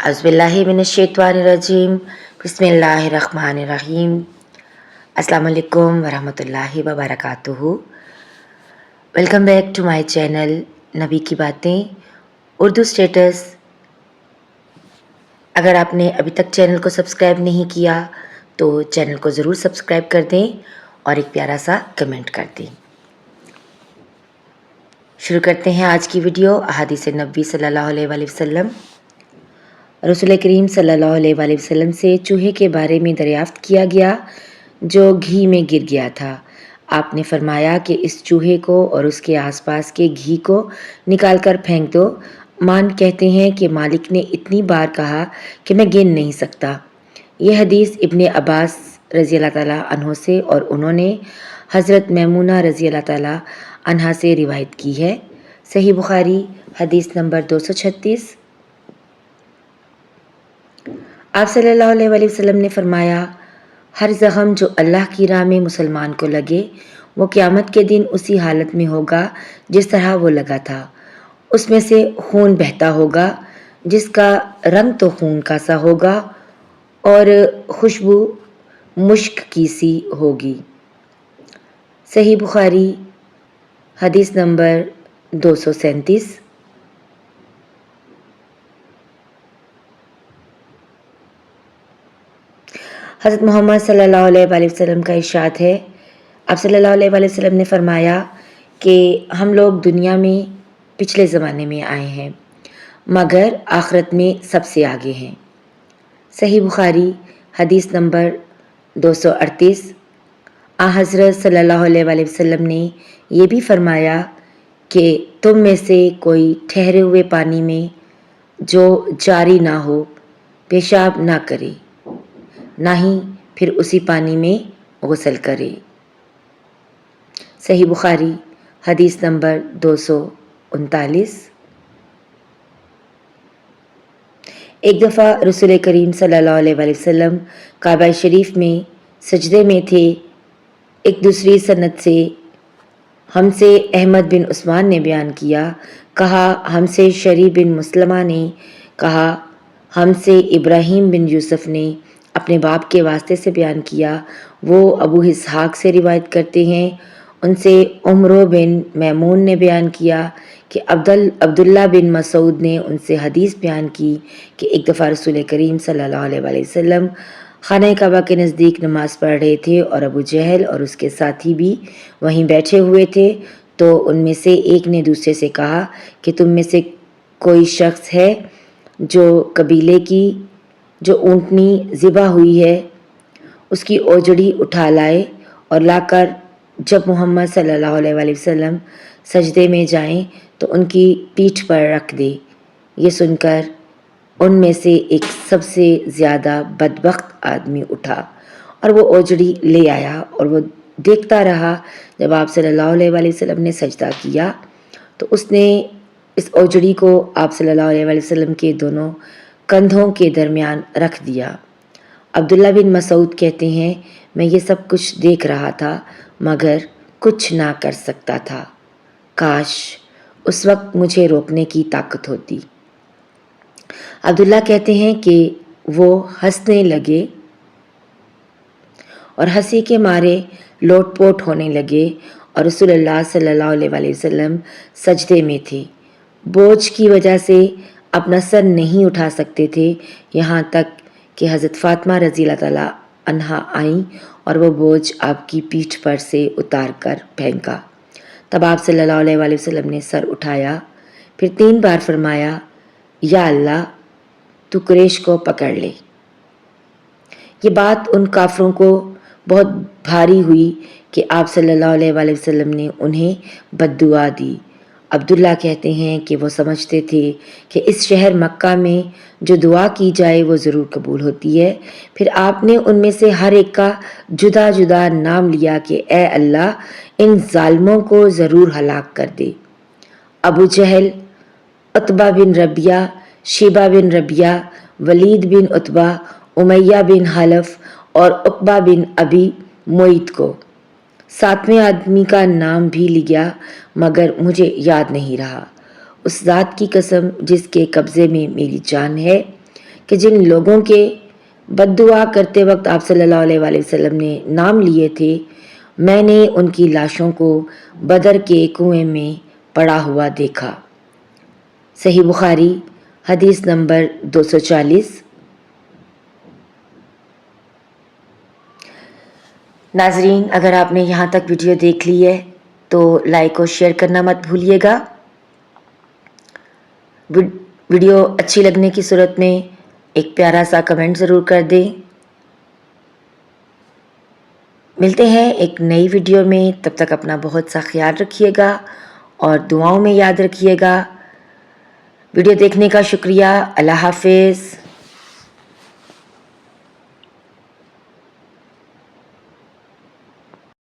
अज़बिल्लाहिमिनश्शैतानिर्रजीम बिस्मिल्लाहिर्रहमानिर्रहीम। अस्सलाम वालेकुम वरहमतुल्लाहि वबरकातुहू। Welcome back to my channel नबी की बातें उर्दू स्टेटस। अगर आपने अभी तक चैनल को सब्सक्राइब नहीं किया तो चैनल को ज़रूर सब्सक्राइब कर दें और एक प्यारा सा कमेंट कर दें। शुरू करते हैं आज की वीडियो। अहादीस नबी सल्लल्लाहु अलैहि वसल्लम। रसूल करीम सल्लल्लाहु अलैहि वसल्लम से चूहे के बारे में दरियाफ्त किया गया जो घी में गिर गया था। आपने फरमाया कि इस चूहे को और उसके आसपास के घी को निकाल कर फेंक दो। मान कहते हैं कि मालिक ने इतनी बार कहा कि मैं गिन नहीं सकता। यह हदीस इब्ने अब्बास रज़ी अल्लाह ताला अन्हो से और उन्होंने हज़रत मैमूना रज़ी अल्लाह ताला अन्हा से रिवायत की है। सही बुखारी हदीस नंबर 236। आप सल्लल्लाहु अलैहि वसल्लम ने फरमाया, हर ज़ख़म जो अल्लाह की राह में मुसलमान को लगे वो क़यामत के दिन उसी हालत में होगा जिस तरह वो लगा था। उसमें से खून बहता होगा जिसका रंग तो खून का सा होगा और खुशबू मुश्क की सी होगी। सही बुखारी हदीस नंबर 237। हज़रत मोहम्मद सल्लल्लाहु अलैहि वसल्लम का इरशाद है, आप सल्लल्लाहु अलैहि वसल्लम ने फरमाया कि हम लोग दुनिया में पिछले ज़माने में आए हैं मगर आखिरत में सबसे आगे हैं। सही बुखारी हदीस नंबर 238। हज़रत सल्लल्लाहु अलैहि वसल्लम ने ये भी फरमाया कि तुम में से कोई ठहरे हुए पानी में जो जारी ना हो पेशाब ना करे, ना ही फिर उसी पानी में गुस्ल करे। सही बुखारी हदीस नंबर 239। एक दफ़ा रसूल करीम सल्लल्लाहु अलैहि वसल्लम काबा शरीफ में सजदे में थे। एक दूसरी सनद से हमसे अहमद बिन उस्मान ने बयान किया, कहा हमसे शरी बिन मुस्लमा ने, कहा हमसे इब्राहीम बिन यूसुफ ने अपने बाप के वास्ते से बयान किया। वो अबू इसहाक से रिवायत करते हैं। उनसे उमरो बिन मैमून ने बयान किया कि अब्दुल्ला बिन मसूद ने उनसे हदीस बयान की कि एक दफ़ा रसूल करीम सल्लल्लाहु अलैहि वसल्लम खाना काबा के नज़दीक नमाज़ पढ़ रहे थे और अबू जहल और उसके साथी भी वहीं बैठे हुए थे। तो उनमें से एक ने दूसरे से कहा कि तुम में से कोई शख्स है जो कबीले की जो ऊँटनी ज़िबा हुई है उसकी ओजड़ी उठा लाए और लाकर जब मोहम्मद सल्लल्लाहु अलैहि वसल्लम सजदे में जाएं तो उनकी पीठ पर रख दे। ये सुनकर उनमें से एक सबसे ज़्यादा बदबख्त आदमी उठा और वो ओजड़ी ले आया और वो देखता रहा। जब आप सल्लल्लाहु अलैहि वसल्लम ने सजदा किया तो उसने इस ओजड़ी को आप सल्लल्लाहु अलैहि वसल्लम के दोनों कंधों के दरमियान रख दिया। अब्दुल्ला बिन मसूद कहते हैं, मैं ये सब कुछ देख रहा था मगर कुछ ना कर सकता था। काश उस वक्त मुझे रोकने की ताकत होती। अब्दुल्ला कहते हैं कि वो हंसने लगे और हंसी के मारे लोटपोट होने लगे और रसूलुल्लाह सल्लल्लाहु अलैहि वसल्लम सजदे में थे। बोझ की वजह से अपना सर नहीं उठा सकते थे, यहाँ तक कि हज़रत फ़ातिमा रज़ी अल्लाह ताला अन्हा आईं और वो बोझ आपकी पीठ पर से उतार कर फेंका। तब आप सल्लल्लाहु अलैहि वसल्लम ने सर उठाया, फिर 3 बार फरमाया, या अल्लाह तू कुरैश को पकड़ ले। ये बात उन काफरों को बहुत भारी हुई कि आप सल्लल्लाहु अलैहि वसल्लम ने उन्हें बद्दुआ दी। अब्दुल्ला कहते हैं कि वो समझते थे कि इस शहर मक्का में जो दुआ की जाए वो ज़रूर कबूल होती है। फिर आपने उनमें से हर एक का जुदा जुदा नाम लिया कि ए अल्लाह इन जालिमों को ज़रूर हलाक कर दे। अबू जहल, उत्बा बिन रबिया, शेबा बिन रबिया, वलीद बिन उत्बा, उमैया बिन हलफ और उक़बा बिन अबी मुईत को। 7वें आदमी का नाम भी लिया मगर मुझे याद नहीं रहा। उस ज़ात की कसम जिसके कब्ज़े में मेरी जान है کہ جن لوگوں کے بد دعا کرتے وقت آپ صلی اللہ علیہ وآلہ وسلم نے نام لیے تھے، میں نے ان کی لاشوں کو بدر کے کنویں میں پڑا ہوا دیکھا۔ صحیح بخاری حدیث نمبر 240۔ ناظرین، اگر آپ نے یہاں تک ویڈیو دیکھ لی ہے تو لائک اور شیئر کرنا مت بھولیے گا۔ ویڈیو اچھی لگنے کی صورت میں ایک پیارا سا کمنٹ ضرور کر دیں۔ ملتے ہیں ایک نئی ویڈیو میں، تب تک اپنا بہت سا خیال رکھیے گا اور دعاؤں میں یاد رکھیے گا۔ ویڈیو دیکھنے کا شکریہ۔ اللہ حافظ۔